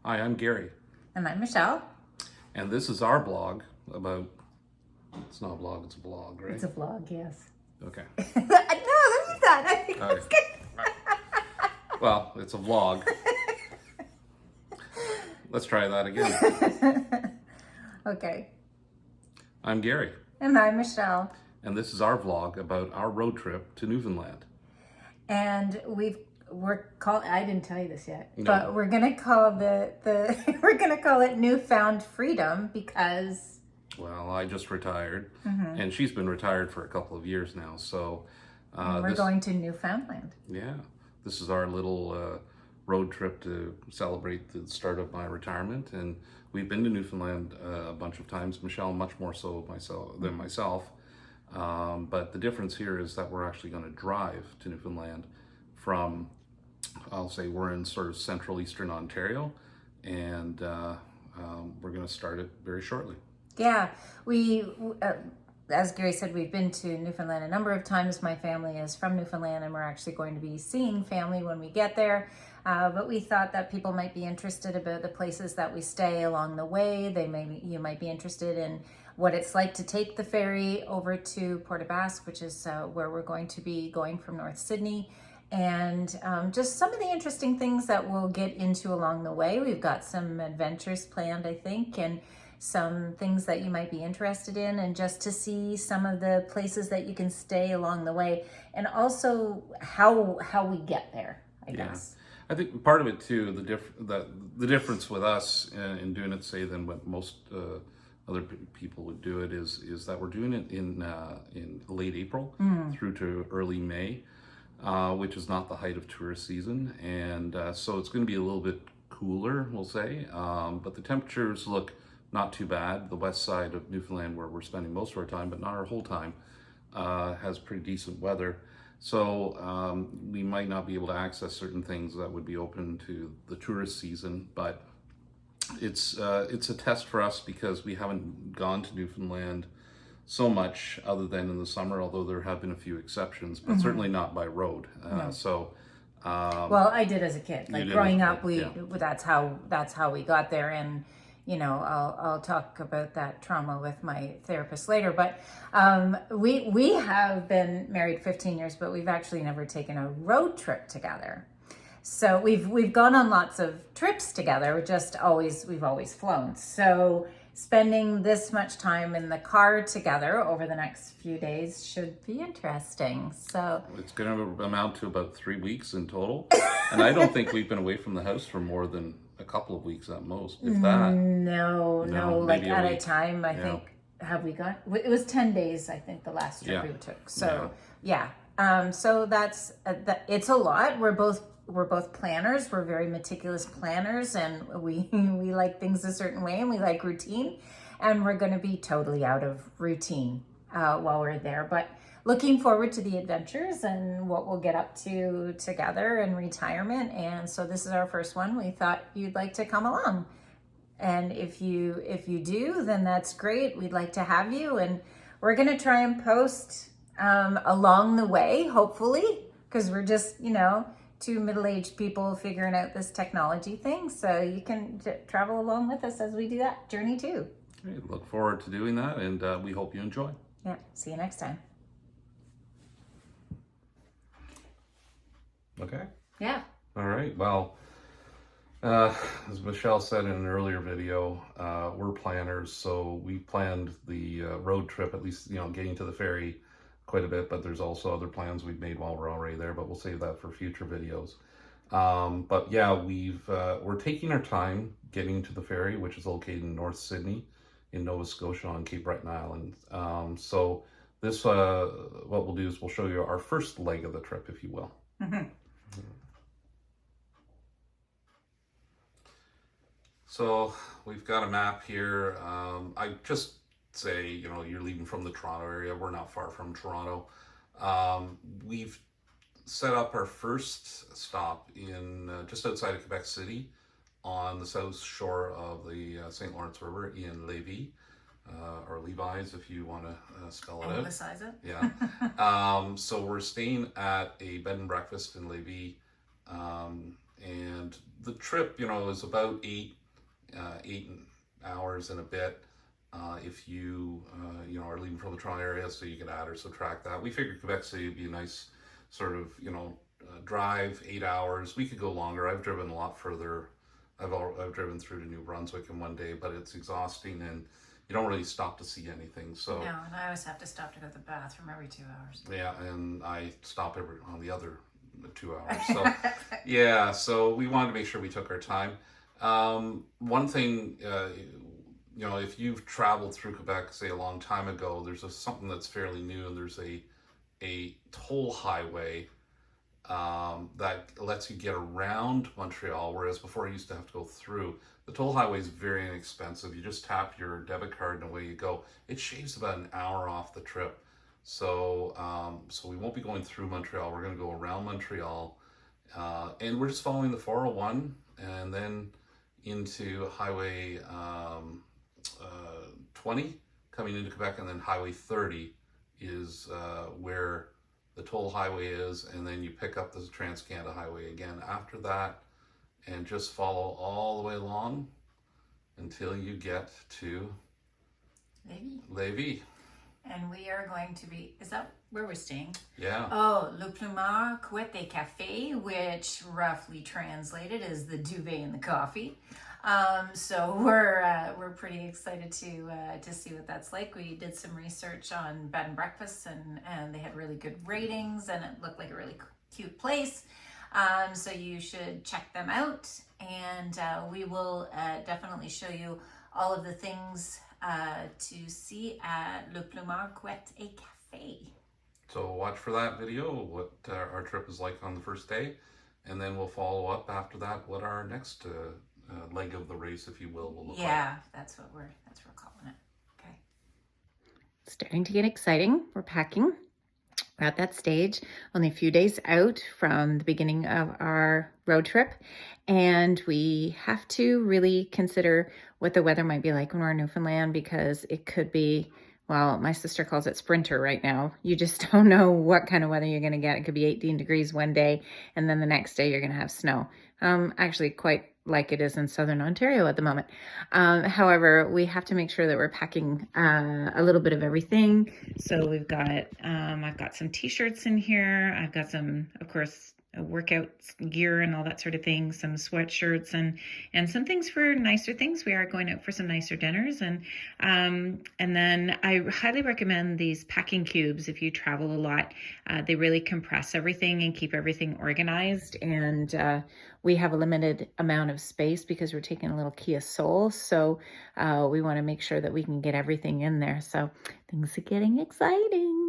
Hi, I'm Gary, And I'm Michelle. and this is our blog about. It's not a blog; it's a vlog, right? It's a vlog, yes. Okay. No, leave that. I think Okay. that's good. Well, it's a vlog. Let's try that again. Okay. I'm Gary, And I'm Michelle. and this is our vlog about our road trip to Newfoundland. And I didn't tell you this yet, No. but we're gonna call we're gonna call it Newfound Freedom because Well, I just retired, and she's been retired for a couple of years now. So, we're going to Newfoundland. yeah, this is our little road trip to celebrate the start of my retirement. And we've been to Newfoundland a bunch of times. Michelle, much more so than myself. But the difference here is that we're actually going to drive to Newfoundland from, I'll say we're in sort of central eastern Ontario, and we're going to start it very shortly. Yeah, as Gary said, we've been to Newfoundland a number of times. My family is from Newfoundland, and we're actually going to be seeing family when we get there. But we thought that people might be interested about the places that we stay along the way. You might be interested in what it's like to take the ferry over to Port aux Basques, which is where we're going to be going from North Sydney. And just some of the interesting things that we'll get into along the way. We've got some adventures planned, I think, and some things that you might be interested in, and just to see some of the places that you can stay along the way, and also how we get there, I guess. I think part of it too, the difference with us in doing it, say, than what most other people would do it is that we're doing it in late April through to early May, which is not the height of tourist season, and so it's going to be a little bit cooler, we'll say, but the temperatures look not too bad. The west side of Newfoundland, where we're spending most of our time, but not our whole time, has pretty decent weather. So we might not be able to access certain things that would be open to the tourist season, but it's a test for us because we haven't gone to Newfoundland so much other than in the summer, although there have been a few exceptions, but certainly not by road. No. So Well, I did as a kid. Like did growing as a up, kid, that's how we got there, and I'll talk about that trauma with my therapist later. But we have been married 15 years, but we've actually never taken a road trip together. So we've gone on lots of trips together. We've always flown. So spending this much time in the car together over the next few days should be interesting. So it's going to amount to about 3 weeks in total, and I don't think we've been away from the house for more than a couple of weeks at most, if that. No, like maybe at a week. time, I think, have we gone? It was 10 days, I think, the last trip we took. So, yeah. So that's, it's a lot. We're both planners. We're very meticulous planners, and we like things a certain way, and we like routine. And we're going to be totally out of routine while we're there. But looking forward to the adventures and what we'll get up to together in retirement. And so this is our first one. We thought you'd like to come along. And if you do, then that's great. We'd like to have you. And we're going to try and post along the way, hopefully, because we're just, two middle-aged people figuring out this technology thing. So you can travel along with us as we do that journey too. Great. Look forward to doing that, and we hope you enjoy. Yeah. See you next time. Okay. Yeah. All right. Well, as Michelle said in an earlier video, we're planners, so we planned the road trip, at least, getting to the ferry quite a bit, but there's also other plans we've made while we're already there, but we'll save that for future videos. But yeah, we're taking our time getting to the ferry, which is located in North Sydney in Nova Scotia on Cape Breton Island. So this, what we'll do is we'll show you our first leg of the trip, if you will. So we've got a map here. I just say, you're leaving from the Toronto area. We're not far from Toronto. We've set up our first stop in just outside of Quebec City on the south shore of the St. Lawrence River in Lévis, or Levi's if you want to spell it out. Emphasize it. Yeah. So we're staying at a bed and breakfast in Lévis, and the trip, is about 8 hours and a bit. If you, are leaving from the Toronto area, so you can add or subtract that. We figured Quebec City would be a nice sort of, drive, 8 hours. We could go longer. I've driven a lot further. I've driven through to New Brunswick in one day, but it's exhausting and you don't really stop to see anything. So no, and I always have to stop to go to the bathroom every 2 hours. yeah, and I stop on the other 2 hours. So yeah, so we wanted to make sure we took our time. One thing, if you've traveled through Quebec, say a long time ago, there's something that's fairly new, and there's a toll highway that lets you get around Montreal, whereas before you used to have to go through. The toll highway is very inexpensive. You just tap your debit card and away you go. It shaves about an hour off the trip. So so we won't be going through Montreal. We're going to go around Montreal, and we're just following the 401 and then into Highway 20 coming into Quebec, and then Highway 30 is where the toll highway is, and then you pick up the Trans-Canada Highway again after that, and just follow all the way along until you get to Lévis. And we are going to be, is that where we're staying? Yeah. Oh, Le Plumard Couette et Café, which roughly translated is the duvet and the coffee. So we're pretty excited to see what that's like. We did some research on bed and breakfasts, and they had really good ratings, and it looked like a really cute place. So you should check them out, and we will definitely show you all of the things to see at Le Plumard Couette et Café. So watch for that video, what our trip is like on the first day, and then we'll follow up after that what our next leg of the race, if you will look like. Yeah, that's what we're calling it. Okay. Starting to get exciting. We're packing. We're at that stage, only a few days out from the beginning of our road trip, and we have to really consider what the weather might be like when we're in Newfoundland, because it could be, well, my sister calls it sprinter right now. You just don't know what kind of weather you're going to get. It could be 18 degrees one day, and then the next day you're going to have snow. Actually quite like it is in Southern Ontario at the moment. However, we have to make sure that we're packing a little bit of everything. So we've got, I've got some t-shirts in here. I've got some, of course, workout gear and all that sort of thing, some sweatshirts and some things for nicer things. We are going out for some nicer dinners, and then I highly recommend these packing cubes if you travel a lot. They really compress everything and keep everything organized, and we have a limited amount of space because we're taking a little Kia Soul, so we want to make sure that we can get everything in there. So things are getting exciting.